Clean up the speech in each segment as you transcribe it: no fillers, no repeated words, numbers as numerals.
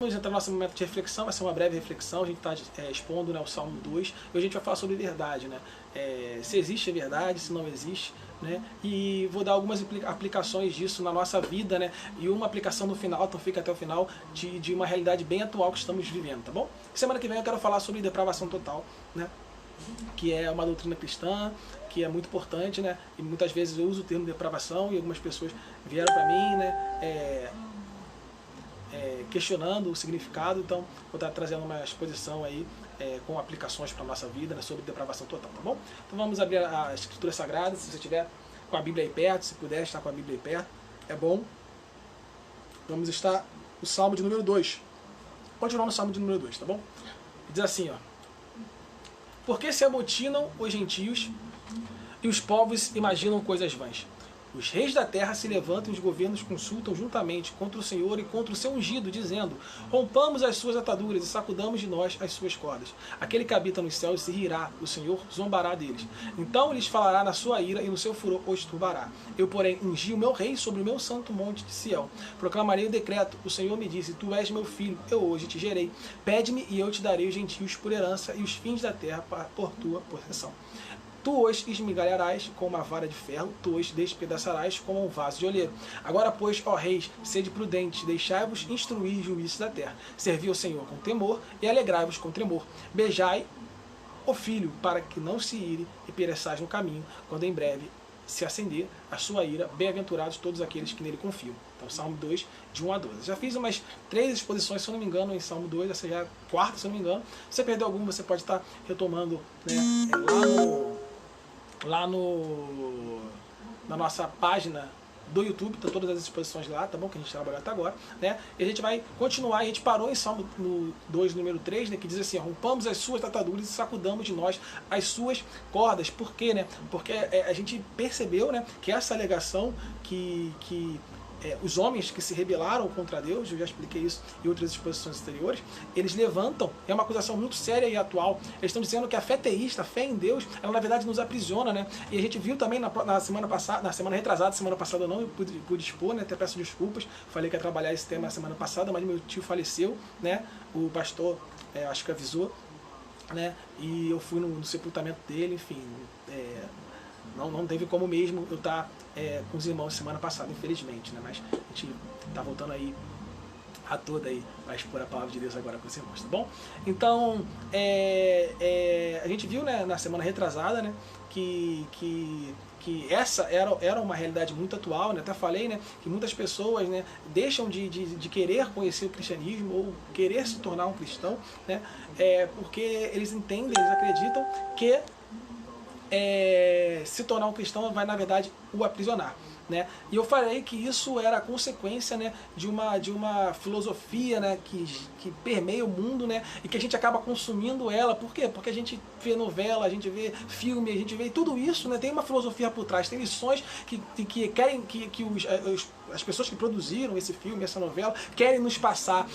Vamos entrar no nosso momento de reflexão, vai ser uma breve reflexão, a gente está expondo, né, o Salmo 2, e a gente vai falar sobre verdade, né? Se existe a verdade, se não existe, né? E vou dar algumas aplicações disso na nossa vida, né? E uma aplicação no final, então fica até o final, de uma realidade bem atual que estamos vivendo, tá bom? Semana que vem eu quero falar sobre depravação total, né? Que é uma doutrina cristã, que é muito importante, né? E muitas vezes eu uso o termo depravação e algumas pessoas vieram para mim, né? Questionando o significado, então vou estar trazendo uma exposição aí com aplicações para a nossa vida, né, sobre depravação total, tá bom? Então vamos abrir a Escritura Sagrada, se você estiver com a Bíblia aí perto, se puder estar com a Bíblia aí perto, é bom. Vamos estar no Salmo de número 2. Continuar no Salmo de número 2, tá bom? Diz assim, ó. Porque se amotinam os gentios e os povos imaginam coisas vãs. Os reis da terra se levantam e os governos consultam juntamente contra o Senhor e contra o seu ungido, dizendo: rompamos as suas ataduras e sacudamos de nós as suas cordas. Aquele que habita nos céus se rirá, o Senhor zombará deles. Então lhes falará na sua ira e no seu furor os turbará. Eu, porém, ungi o meu rei sobre o meu santo monte de Sião. Proclamarei o decreto: o Senhor me disse: tu és meu filho, eu hoje te gerei. Pede-me e eu te darei os gentios por herança e os fins da terra por tua possessão. Tu os esmigalharás com uma vara de ferro, tu os despedaçarás como um vaso de oleiro. Agora, pois, ó reis, sede prudentes, deixai-vos instruir juízes da terra. Servi ao Senhor com temor e alegrai-vos com tremor. Beijai o filho, para que não se ire e pereçais no caminho, quando em breve se acender a sua ira. Bem-aventurados todos aqueles que nele confiam. Então, Salmo 2, de 1 a 12. Já fiz umas 3 exposições, se eu não me engano, em Salmo 2, essa já é a quarta, se eu não me engano. Se você perdeu alguma, você pode estar retomando, né, na nossa página do YouTube, tá todas as exposições lá, tá bom? Que a gente trabalhou até agora, né? E a gente vai continuar, a gente parou em Salmo 2, número 3, né? Que diz assim: rompamos as suas ataduras e sacudamos de nós as suas cordas. Por quê, né? Porque a gente percebeu, né, que essa alegação que os homens que se rebelaram contra Deus, eu já expliquei isso em outras exposições anteriores, eles levantam, é uma acusação muito séria e atual, eles estão dizendo que a fé teísta, a fé em Deus, ela na verdade nos aprisiona, né? E a gente viu também na semana passada, na semana retrasada, semana passada eu não pude expor, né? Até peço desculpas, falei que ia trabalhar esse tema na semana passada, mas meu tio faleceu, né? O pastor, acho que avisou, né? E eu fui no sepultamento dele, enfim, não teve como mesmo eu estar com os irmãos semana passada, infelizmente, né? Mas a gente está voltando aí a toda aí para expor a palavra de Deus agora com os irmãos, tá bom? Então, a gente viu, né, na semana retrasada, né, que essa era uma realidade muito atual, né? Até falei, né, que muitas pessoas, né, deixam de querer conhecer o cristianismo ou querer se tornar um cristão, né, porque eles entendem, eles acreditam que se tornar um cristão vai, na verdade, o aprisionar, né? E eu falei que isso era a consequência, né, de uma filosofia, né, que permeia o mundo, né, e que a gente acaba consumindo ela. Por quê? Porque a gente vê novela, a gente vê filme, a gente vê tudo isso, né, tem uma filosofia por trás, tem lições que querem que as pessoas que produziram esse filme, essa novela, querem nos passar,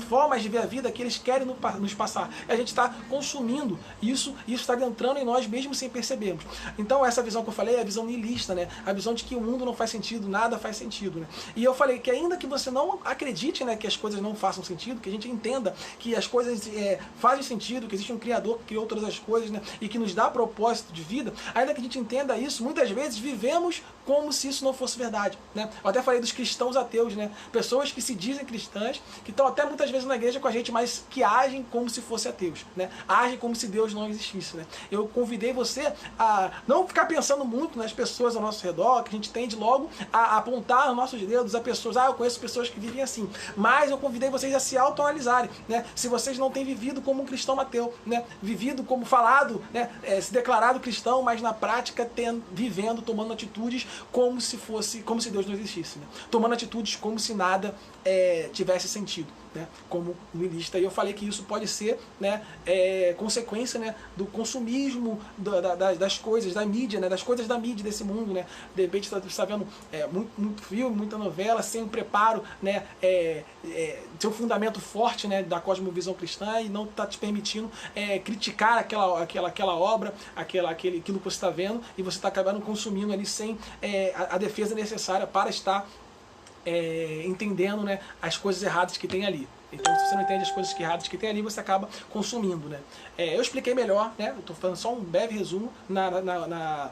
formas de ver a vida que eles querem nos passar. E a gente está consumindo isso, e isso está entrando em nós mesmo sem percebermos. Então essa visão que eu falei é a visão niilista, né? A visão de que o mundo não faz sentido, nada faz sentido, né? E eu falei que ainda que você não acredite, né, que as coisas não façam sentido, que a gente entenda que as coisas fazem sentido, que existe um Criador que criou todas as coisas, né, e que nos dá propósito de vida, ainda que a gente entenda isso, muitas vezes vivemos como se isso não fosse verdade, né? Eu até falei dos cristãos ateus, né? Pessoas que se dizem cristãs, que estão até muitas vezes na igreja com a gente, mas que agem como se fossem ateus, né? Agem como se Deus não existisse, né? Eu convidei você a não ficar pensando muito nas pessoas ao nosso redor, que a gente tende logo a apontar os nossos dedos a pessoas. Eu conheço pessoas que vivem assim, mas eu convidei vocês a se autoanalisarem, né? Se vocês não têm vivido como um cristão ateu, né? Vivido como falado, né? Se declarado cristão, mas na prática vivendo, tomando atitudes como se Deus não existisse, né? Tomando atitudes como se nada tivesse sentido, né? Como niilista. E eu falei que isso pode ser, né, consequência, né, do consumismo das coisas, da mídia, né, das coisas da mídia desse mundo, né? De repente você está vendo muito filme, muita novela, sem um preparo, né, seu fundamento forte, né, da cosmovisão cristã, e não está te permitindo criticar aquela obra, aquilo que você está vendo, e você está acabando consumindo ali sem a defesa necessária para estar entendendo, né, as coisas erradas que tem ali. Então, se você não entende as coisas erradas que tem ali, você acaba consumindo, né? Eu expliquei melhor, né? Eu estou fazendo só um breve resumo na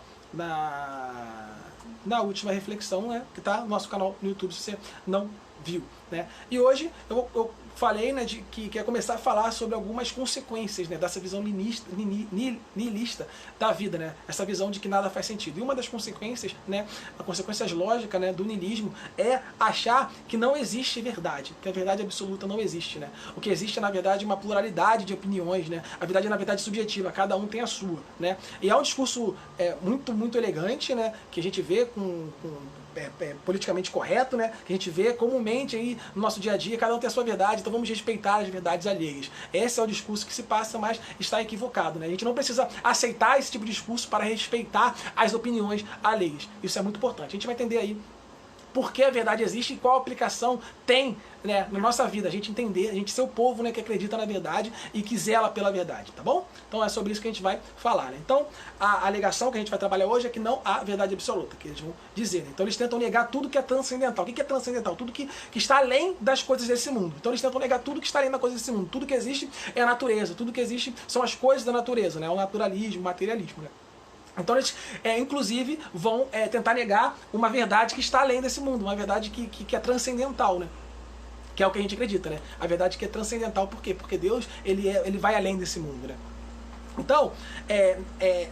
última reflexão, né? Que está no nosso canal no YouTube, se você não viu, né? E hoje eu falei, né, de que ia começar a falar sobre algumas consequências, né, dessa visão nihilista da vida, né? Essa visão de que nada faz sentido. E uma das consequências, né, as consequências lógicas, né, do nihilismo é achar que não existe verdade, que a verdade absoluta não existe, né? O que existe é, na verdade, uma pluralidade de opiniões, né? A verdade é, na verdade, subjetiva, cada um tem a sua, né? E é um discurso muito elegante, né, que a gente vê politicamente correto, né? Que a gente vê comumente aí no nosso dia a dia, cada um tem a sua verdade, então vamos respeitar as verdades alheias. Esse é o discurso que se passa, mas está equivocado, né? A gente não precisa aceitar esse tipo de discurso para respeitar as opiniões alheias. Isso é muito importante. A gente vai entender aí por que a verdade existe e qual aplicação tem, né, na nossa vida. A gente entender, a gente ser o povo, né, que acredita na verdade e que zela pela verdade, tá bom? Então é sobre isso que a gente vai falar, né? Então a alegação que a gente vai trabalhar hoje é que não há verdade absoluta, que eles vão dizer, né? Então eles tentam negar tudo que é transcendental. O que é transcendental? Tudo que está além das coisas desse mundo. Então eles tentam negar tudo que está além das coisas desse mundo. Tudo que existe é a natureza, tudo que existe são as coisas da natureza, né? O naturalismo, o materialismo, né? Então eles, inclusive, vão tentar negar uma verdade que está além desse mundo, uma verdade que é transcendental, né? Que é o que a gente acredita, né? A verdade que é transcendental, por quê? Porque Deus, ele vai além desse mundo, né? Então,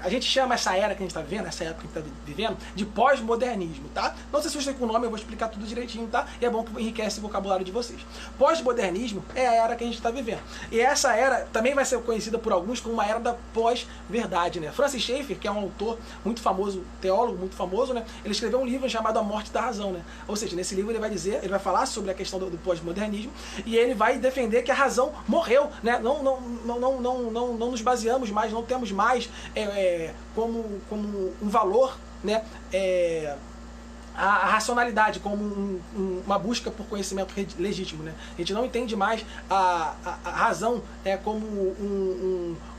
a gente chama essa era que a gente está vivendo, essa época que a gente está vivendo, de pós-modernismo, tá? Não se assustem com o nome, eu vou explicar tudo direitinho, tá? E é bom que enriquece o vocabulário de vocês. Pós-modernismo é a era que a gente está vivendo. E essa era também vai ser conhecida por alguns como uma era da pós-verdade, né? Francis Schaeffer, que é um autor muito famoso, teólogo muito famoso, né? Ele escreveu um livro chamado A Morte da Razão, né? Ou seja, nesse livro ele vai falar sobre a questão do pós-modernismo e ele vai defender que a razão morreu, né? Não nos baseamos mais, não temos mais como um valor, né, a racionalidade como uma busca por conhecimento legítimo, né? A gente não entende mais a razão como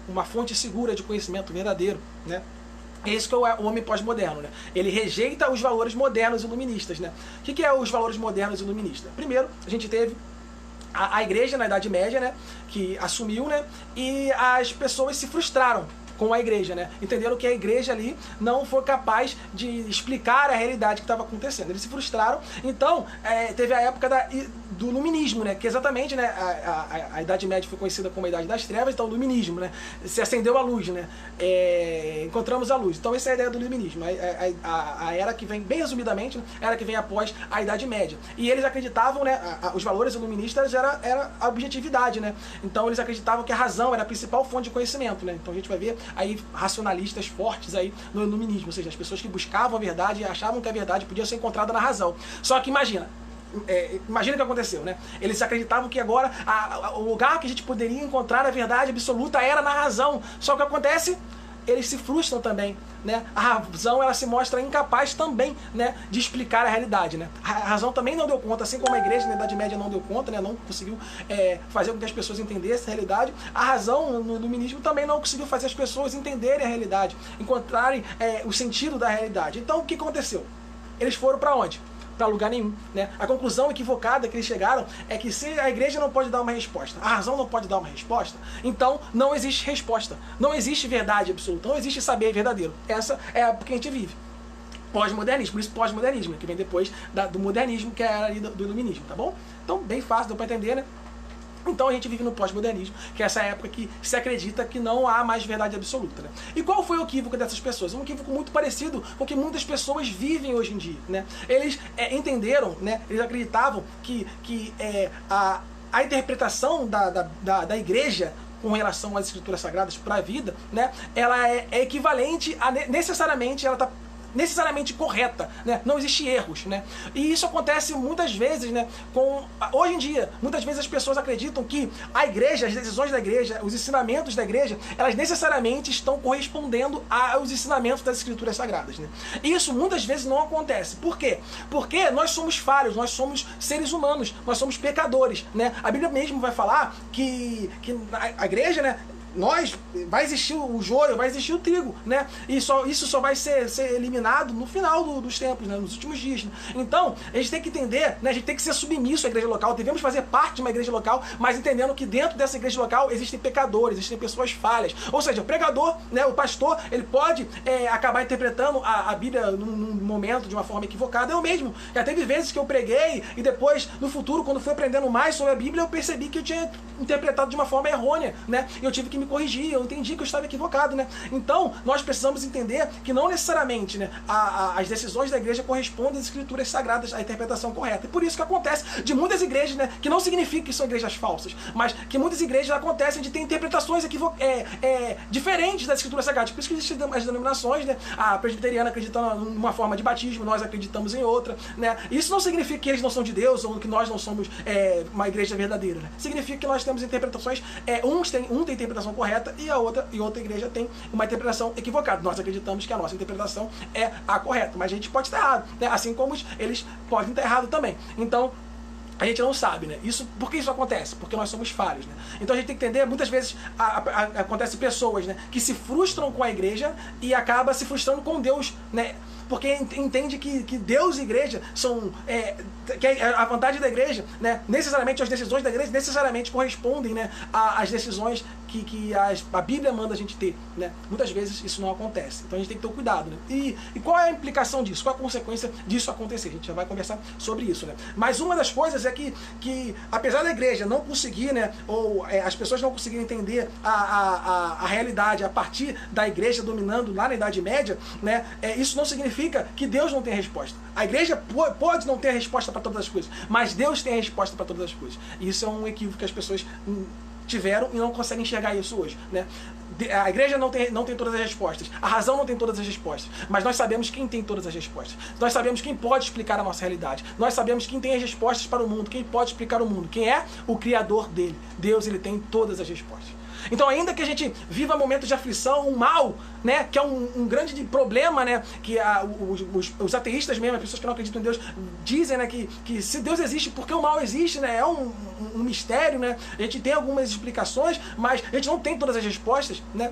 uma fonte segura de conhecimento verdadeiro, né? Esse que é o homem pós-moderno, né? Ele rejeita os valores modernos iluministas, né? O que é os valores modernos iluministas? Primeiro, a gente teve a igreja na Idade Média, né, que assumiu, né, e as pessoas se frustraram com a igreja, né? Entenderam que a igreja ali não foi capaz de explicar a realidade que estava acontecendo. Eles se frustraram. Então, teve a época do iluminismo, né? Que exatamente, né, a Idade Média foi conhecida como a Idade das Trevas, então o iluminismo, né? Se acendeu a luz, né? Encontramos a luz. Então essa é a ideia do iluminismo. A era que vem, bem resumidamente, né, a era que vem após a Idade Média. E eles acreditavam, né, os valores iluministas era a objetividade, né? Então eles acreditavam que a razão era a principal fonte de conhecimento, né? Então a gente vai ver aí racionalistas fortes aí no iluminismo, ou seja, as pessoas que buscavam a verdade e achavam que a verdade podia ser encontrada na razão. Só que imagina o que aconteceu, né? Eles acreditavam que agora o lugar que a gente poderia encontrar a verdade absoluta era na razão. Só que o que acontece? Eles se frustram também, né? A razão, ela se mostra incapaz também, né, de explicar a realidade, né? A razão também não deu conta, assim como a igreja na Idade Média não deu conta, né, não conseguiu fazer com que as pessoas entendessem a realidade. A razão no iluminismo também não conseguiu fazer as pessoas entenderem a realidade, encontrarem o sentido da realidade. Então o que aconteceu? Eles foram para onde? Para lugar nenhum, né? A conclusão equivocada que eles chegaram é que se a igreja não pode dar uma resposta, a razão não pode dar uma resposta, então não existe resposta, não existe verdade absoluta, não existe saber verdadeiro. Essa é a época que a gente vive. Pós-modernismo, por isso pós-modernismo, que vem depois do modernismo, que era ali do iluminismo, tá bom? Então, bem fácil, deu para entender, né? Então a gente vive no pós-modernismo, que é essa época que se acredita que não há mais verdade absoluta, né? E qual foi o equívoco dessas pessoas? Um equívoco muito parecido com o que muitas pessoas vivem hoje em dia, né? Eles entenderam, né? Eles acreditavam que a interpretação da igreja com relação às escrituras sagradas para a vida, né? Ela é equivalente a necessariamente, ela está necessariamente correta, né? Não existe erros, né? E isso acontece muitas vezes, né, hoje em dia, muitas vezes as pessoas acreditam que a igreja, as decisões da igreja, os ensinamentos da igreja, elas necessariamente estão correspondendo aos ensinamentos das escrituras sagradas, né? E isso muitas vezes não acontece. Por quê? Porque nós somos falhos, nós somos seres humanos, nós somos pecadores, né? A Bíblia mesmo vai falar que a igreja, né, vai existir o joio, vai existir o trigo, né? E isso só vai ser eliminado no final dos tempos, né? Nos últimos dias. Né? Então, a gente tem que entender, né? A gente tem que ser submisso à igreja local, devemos fazer parte de uma igreja local, mas entendendo que dentro dessa igreja local existem pecadores, existem pessoas falhas. Ou seja, o pregador, né? O pastor, ele pode acabar interpretando a Bíblia num momento de uma forma equivocada. Eu mesmo, já teve vezes que eu preguei e depois, no futuro, quando fui aprendendo mais sobre a Bíblia, eu percebi que eu tinha interpretado de uma forma errônea, né? E eu tive que me corrigir, eu entendi que eu estava equivocado, né? Então, nós precisamos entender que não necessariamente, né, as decisões da igreja correspondem às escrituras sagradas, à interpretação correta. E por isso que acontece de muitas igrejas, né, que não significa que são igrejas falsas, mas que muitas igrejas acontecem de ter interpretações diferentes das escrituras sagradas. Por isso que existem as denominações, né? A presbiteriana acredita numa forma de batismo, nós acreditamos em outra, né? Isso não significa que eles não são de Deus ou que nós não somos uma igreja verdadeira, né? Significa que nós temos interpretações, um tem interpretação correta e outra igreja tem uma interpretação equivocada. Nós acreditamos que a nossa interpretação é a correta, mas a gente pode estar errado, né? Assim como eles podem estar errado também. Então, a gente não sabe, né? Por que isso acontece? Porque nós somos falhos, né? Então a gente tem que entender, muitas vezes acontece pessoas, né, que se frustram com a igreja e acaba se frustrando com Deus, né? Porque entende que Deus e igreja são... que a vontade da igreja, né, necessariamente, as decisões da igreja necessariamente correspondem, né, às decisões que a Bíblia manda a gente ter, né? Muitas vezes isso não acontece. Então a gente tem que ter cuidado, né? E qual é a implicação disso? Qual é a consequência disso acontecer? A gente já vai conversar sobre isso, né? Mas uma das coisas é que apesar da igreja não conseguir, né, ou as pessoas não conseguirem entender a realidade a partir da igreja dominando lá na Idade Média, né, isso não significa que Deus não tem resposta. A igreja pode não ter a resposta para todas as coisas, mas Deus tem a resposta para todas as coisas. E isso é um equívoco que as pessoas tiveram e não conseguem enxergar isso hoje, né? A igreja não tem todas as respostas, a razão não tem todas as respostas, mas nós sabemos quem tem todas as respostas. Nós sabemos quem pode explicar a nossa realidade. Nós sabemos quem tem as respostas para o mundo, quem pode explicar o mundo, quem é o Criador dele. Deus, ele tem todas as respostas. Então, ainda que a gente viva momentos de aflição, um mal, né, que é um grande problema, né, que os ateístas mesmo, as pessoas que não acreditam em Deus, dizem, né, que se Deus existe, por que o mal existe, né, é um mistério, né, a gente tem algumas explicações, mas a gente não tem todas as respostas, né,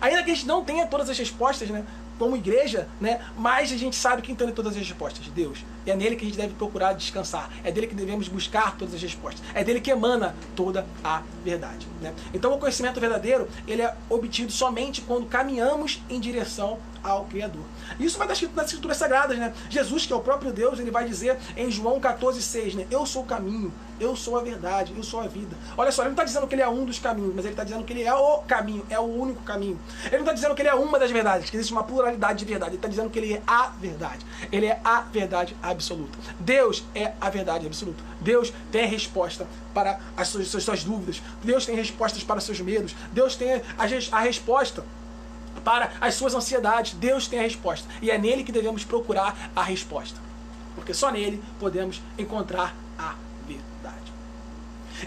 ainda que a gente não tenha todas as respostas, né, como igreja, né, mas a gente sabe quem tem todas as respostas, Deus. E é nele que a gente deve procurar descansar. É dele que devemos buscar todas as respostas. É dele que emana toda a verdade, né? Então o conhecimento verdadeiro, ele é obtido somente quando caminhamos em direção ao Criador. Isso vai estar escrito nas Escrituras Sagradas, né? Jesus, que é o próprio Deus, ele vai dizer em João 14,6, né? Eu sou o caminho, eu sou a verdade, eu sou a vida. Olha só, ele não está dizendo que ele é um dos caminhos, mas ele está dizendo que ele é o caminho, é o único caminho. Ele não está dizendo que ele é uma das verdades, que existe uma pluralidade de verdade. Ele está dizendo que ele é a verdade. Ele é a verdade absoluta. Deus é a verdade absoluta. Deus tem a resposta para as suas dúvidas. Deus tem respostas para os seus medos. Deus tem a resposta para as suas ansiedades. Deus tem a resposta. E é nele que devemos procurar a resposta. Porque só nele podemos encontrar a verdade.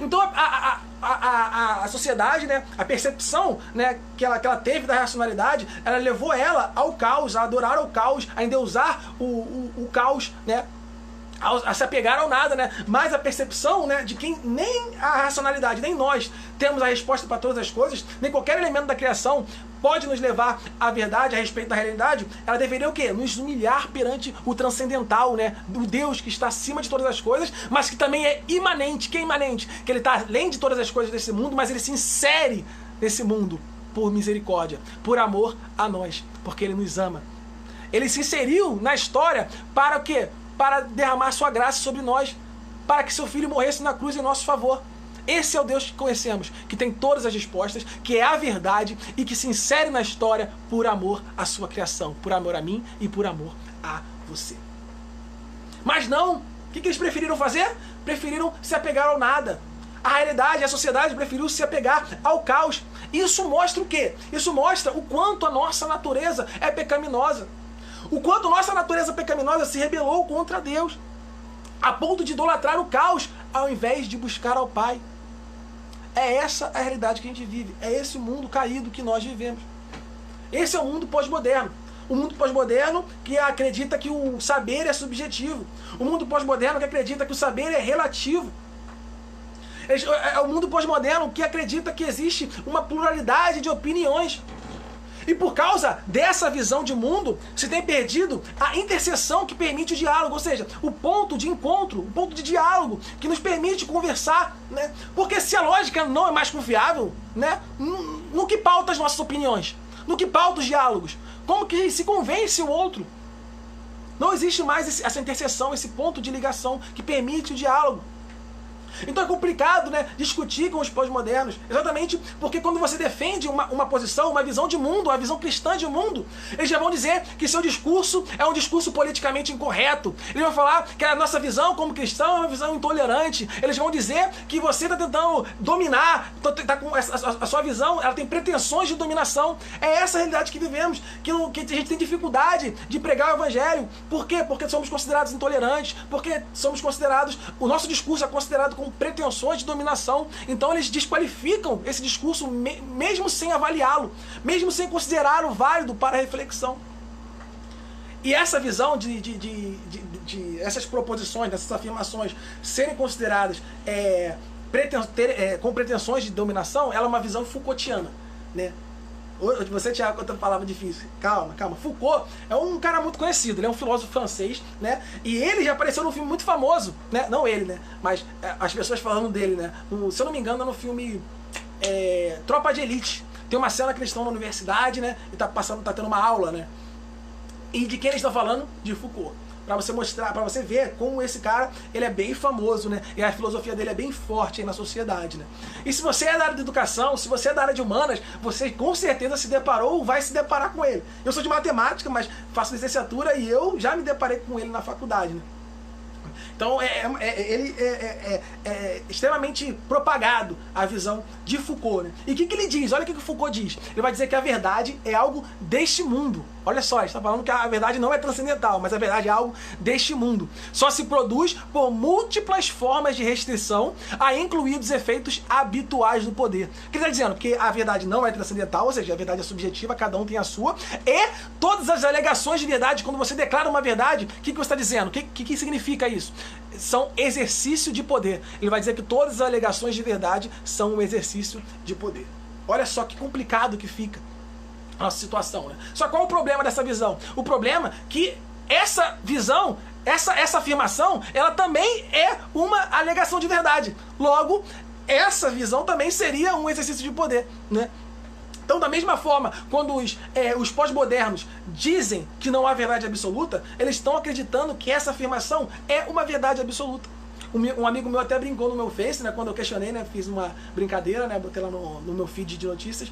Então a sociedade, né, a percepção, né, que ela teve da racionalidade, ela levou ela ao caos, a adorar o caos, a endeusar o caos, né, a se apegar ao nada, né? Mas a percepção, né, de que nem a racionalidade, nem nós temos a resposta para todas as coisas, nem qualquer elemento da criação pode nos levar à verdade, a respeito da realidade, ela deveria o quê? Nos humilhar perante o transcendental, né? Do Deus que está acima de todas as coisas, mas que também é imanente. Que é imanente? Que ele está além de todas as coisas desse mundo, mas ele se insere nesse mundo por misericórdia, por amor a nós, porque ele nos ama. Ele se inseriu na história para o quê? Para derramar sua graça sobre nós, para que seu Filho morresse na cruz em nosso favor. Esse é o Deus que conhecemos, que tem todas as respostas, que é a verdade e que se insere na história por amor à sua criação, por amor a mim e por amor a você. Mas não, o que eles preferiram fazer? Preferiram se apegar ao nada. A realidade, a sociedade preferiu se apegar ao caos. Isso mostra o quê? Isso mostra o quanto a nossa natureza é pecaminosa. O quanto nossa natureza pecaminosa se rebelou contra Deus, a ponto de idolatrar o caos, ao invés de buscar ao Pai. É essa a realidade que a gente vive. É esse o mundo caído que nós vivemos. Esse é o mundo pós-moderno. O mundo pós-moderno que acredita que o saber é subjetivo. O mundo pós-moderno que acredita que o saber é relativo. É o mundo pós-moderno que acredita que existe uma pluralidade de opiniões. E por causa dessa visão de mundo, se tem perdido a interseção que permite o diálogo, ou seja, o ponto de encontro, o ponto de diálogo que nos permite conversar, né? Porque se a lógica não é mais confiável, né? No que pauta as nossas opiniões, no que pauta os diálogos, como que se convence o outro? Não existe mais essa interseção, esse ponto de ligação que permite o diálogo. Então é complicado, né, discutir com os pós-modernos, exatamente porque quando você defende uma posição, uma visão de mundo, uma visão cristã de mundo, eles já vão dizer que seu discurso é um discurso politicamente incorreto. Eles vão falar que a nossa visão como cristão é uma visão intolerante. Eles vão dizer que você está tentando dominar, tá com a sua visão, ela tem pretensões de dominação. É essa a realidade que vivemos, que a gente tem dificuldade de pregar o evangelho. Por quê? Porque somos considerados intolerantes, porque somos considerados, o nosso discurso é considerado como pretensões de dominação. Então eles desqualificam esse discurso mesmo sem avaliá-lo, mesmo sem considerá-lo válido para a reflexão. E essa visão de essas proposições, dessas afirmações serem consideradas com pretensões de dominação, ela é uma visão Foucaultiana, né? Você, Thiago, outra palavra difícil. Calma. Foucault é um cara muito conhecido, ele é um filósofo francês, né? E ele já apareceu num filme muito famoso, né? Não ele, né? Mas as pessoas falando dele, né? Se eu não me engano, é no filme Tropa de Elite. Tem uma cena que eles estão na universidade, né? E tá tendo uma aula, né? E de quem eles estão falando? De Foucault. Pra você mostrar, pra você ver como esse cara, ele é bem famoso, né? E a filosofia dele é bem forte aí na sociedade, né? E se você é da área de educação, se você é da área de humanas, você com certeza se deparou ou vai se deparar com ele. Eu sou de matemática, mas faço licenciatura e eu já me deparei com ele na faculdade, né? Então ele é extremamente propagado a visão de Foucault, né? E o que ele diz? Olha o que o Foucault diz. Ele vai dizer que a verdade é algo deste mundo. Olha só, ele está falando que a verdade não é transcendental, mas a verdade é algo deste mundo. Só se produz por múltiplas formas de restrição, a incluir os efeitos habituais do poder. O que ele está dizendo? Que a verdade não é transcendental, ou seja, a verdade é subjetiva, cada um tem a sua, e todas as alegações de verdade, quando você declara uma verdade, o que você está dizendo? O que significa isso? São exercício de poder. Ele vai dizer que todas as alegações de verdade são um exercício de poder. Olha só que complicado que fica a nossa situação, né? Só qual é o problema dessa visão? O problema é que essa visão, essa afirmação, ela também é uma alegação de verdade. Logo, essa visão também seria um exercício de poder, né? Então, da mesma forma, quando os pós-modernos dizem que não há verdade absoluta, eles estão acreditando que essa afirmação é uma verdade absoluta. Um amigo meu até brincou no meu Face, né, quando eu questionei, né, fiz uma brincadeira, né, botei lá no meu feed de notícias.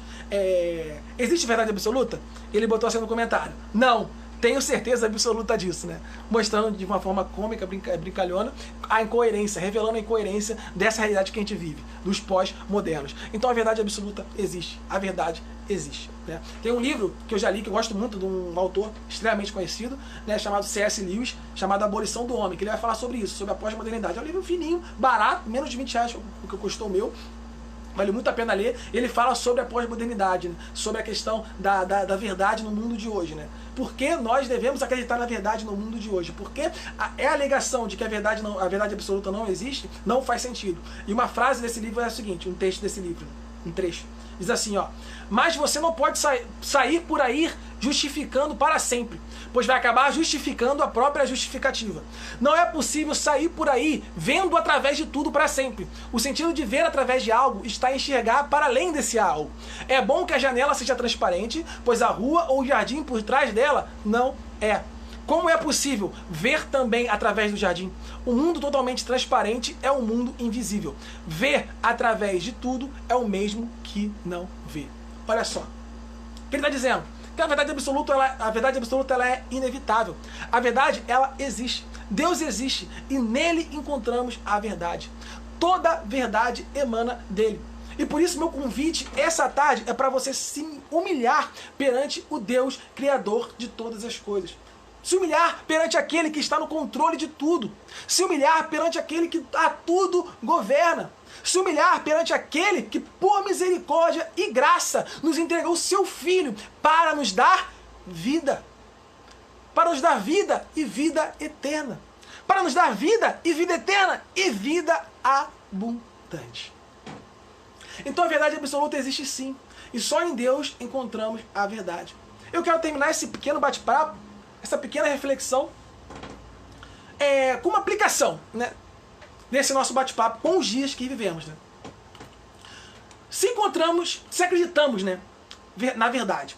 Existe verdade absoluta? Ele botou assim no comentário: não, tenho certeza absoluta disso, né? Mostrando de uma forma cômica, brincalhona, a incoerência, revelando a incoerência dessa realidade que a gente vive, dos pós-modernos. Então a verdade absoluta existe, a verdade existe, né? Tem um livro que eu já li, que eu gosto muito, de um autor extremamente conhecido, né, chamado C.S. Lewis, chamado Abolição do Homem, que ele vai falar sobre isso, sobre a pós-modernidade. É um livro fininho, barato, menos de 20 reais o que custou o meu. Vale muito a pena ler. Ele fala sobre a pós-modernidade, né? Sobre a questão da verdade no mundo de hoje, né? Por que nós devemos acreditar na verdade no mundo de hoje? Porque a alegação de que a verdade absoluta não existe não faz sentido. E uma frase desse livro é a seguinte, um texto desse livro, um trecho. Diz assim, ó: mas você não pode sair por aí justificando para sempre, pois vai acabar justificando a própria justificativa. Não é possível sair por aí vendo através de tudo para sempre. O sentido de ver através de algo está em enxergar para além desse algo. É bom que a janela seja transparente, pois a rua ou o jardim por trás dela não é. Como é possível ver também através do jardim? Um mundo totalmente transparente é um mundo invisível. Ver através de tudo é o mesmo que não ver. Olha só. O que ele está dizendo? Que a verdade absoluta ela é inevitável. A verdade, ela existe. Deus existe e nele encontramos a verdade. Toda verdade emana dele. E por isso meu convite essa tarde é para você se humilhar perante o Deus Criador de todas as coisas. Se humilhar perante aquele que está no controle de tudo. Se humilhar perante aquele que a tudo governa. Se humilhar perante aquele que, por misericórdia e graça, nos entregou o seu Filho para nos dar vida. Para nos dar vida e vida eterna. Para nos dar vida e vida eterna e vida abundante. importante. Então a verdade absoluta existe sim. E só em Deus encontramos a verdade. Eu quero terminar esse pequeno bate-papo, essa pequena reflexão, com uma aplicação, né, nesse nosso bate-papo com os dias que vivemos. Né? Se acreditamos, né, na verdade.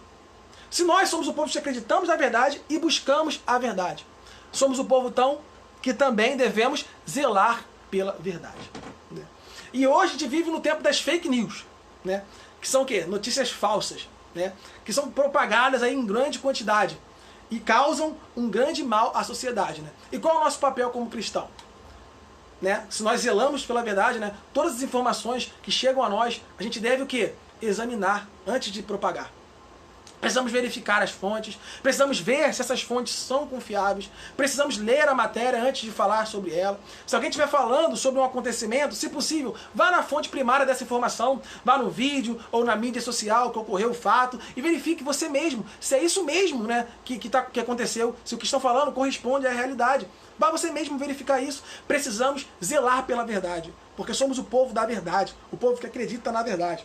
Se nós somos o povo que acreditamos na verdade e buscamos a verdade. Somos o povo, então, que também devemos zelar pela verdade. Né? E hoje a gente vive no tempo das fake news, né? Que são o quê? Notícias falsas, né? Que são propagadas aí em grande quantidade e causam um grande mal à sociedade. Né? E qual é o nosso papel como cristão? Né? Se nós zelamos pela verdade, né? Todas as informações que chegam a nós, a gente deve o quê? Examinar antes de propagar. Precisamos verificar as fontes, precisamos ver se essas fontes são confiáveis, precisamos ler a matéria antes de falar sobre ela. Se alguém estiver falando sobre um acontecimento, se possível, vá na fonte primária dessa informação, vá no vídeo ou na mídia social que ocorreu o fato e verifique você mesmo se é isso mesmo, né, que aconteceu, se o que estão falando corresponde à realidade. Vá você mesmo verificar isso. Precisamos zelar pela verdade, porque somos o povo da verdade, o povo que acredita na verdade.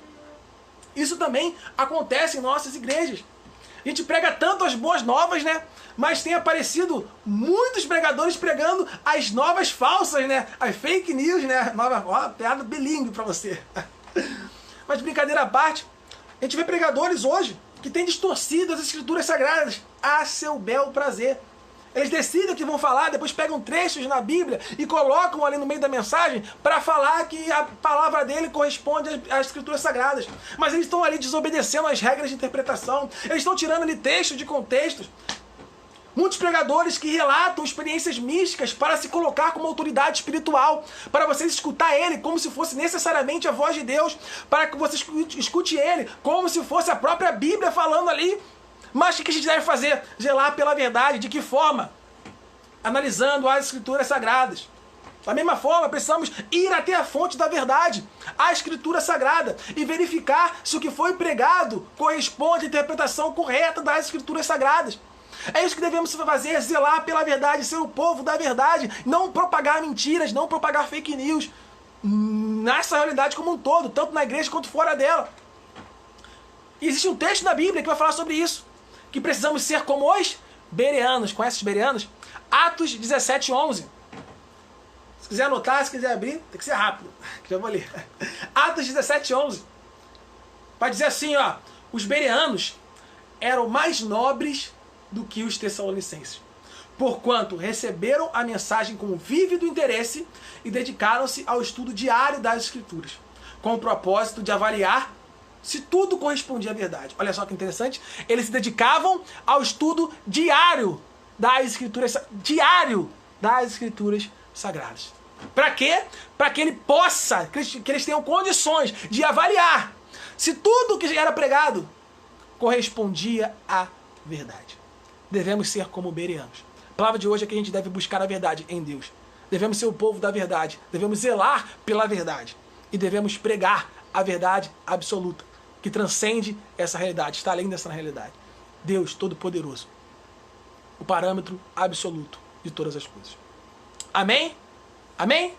Isso também acontece em nossas igrejas. A gente prega tanto as boas novas, né? Mas tem aparecido muitos pregadores pregando as novas falsas, né? As fake news, né? Piada bilíngue pra você. Mas brincadeira à parte, a gente vê pregadores hoje que têm distorcido as escrituras sagradas a seu bel prazer. Eles decidem o que vão falar, depois pegam trechos na Bíblia e colocam ali no meio da mensagem para falar que a palavra dele corresponde às escrituras sagradas. Mas eles estão ali desobedecendo as regras de interpretação. Eles estão tirando ali textos de contextos. Muitos pregadores que relatam experiências místicas para se colocar como autoridade espiritual, para você escutar ele como se fosse necessariamente a voz de Deus, para que você escute ele como se fosse a própria Bíblia falando ali. Mas o que a gente deve fazer? Zelar pela verdade. De que forma? Analisando as escrituras sagradas. Da mesma forma, precisamos ir até a fonte da verdade, a escritura sagrada, e verificar se o que foi pregado corresponde à interpretação correta das escrituras sagradas. É isso que devemos fazer, zelar pela verdade, ser o povo da verdade, não propagar mentiras, não propagar fake news, nessa realidade como um todo, tanto na igreja quanto fora dela. E existe um texto na Bíblia que vai falar sobre isso, que precisamos ser como os bereanos. Conhece os bereanos? Atos 17:11. Se quiser anotar, se quiser abrir, tem que ser rápido, que já vou ler. Atos 17:11. Vai dizer assim, ó, os bereanos eram mais nobres do que os tessalonicenses, porquanto receberam a mensagem com vívido interesse e dedicaram-se ao estudo diário das Escrituras, com o propósito de avaliar se tudo correspondia à verdade. Olha só que interessante. Eles se dedicavam ao estudo diário das Escrituras sagradas. Para quê? Para que ele possa, que eles tenham condições de avaliar se tudo que era pregado correspondia à verdade. Devemos ser como bereanos. A palavra de hoje é que a gente deve buscar a verdade em Deus. Devemos ser o povo da verdade. Devemos zelar pela verdade. E devemos pregar a verdade absoluta, que transcende essa realidade, está além dessa realidade. Deus Todo-Poderoso. O parâmetro absoluto de todas as coisas. Amém? Amém?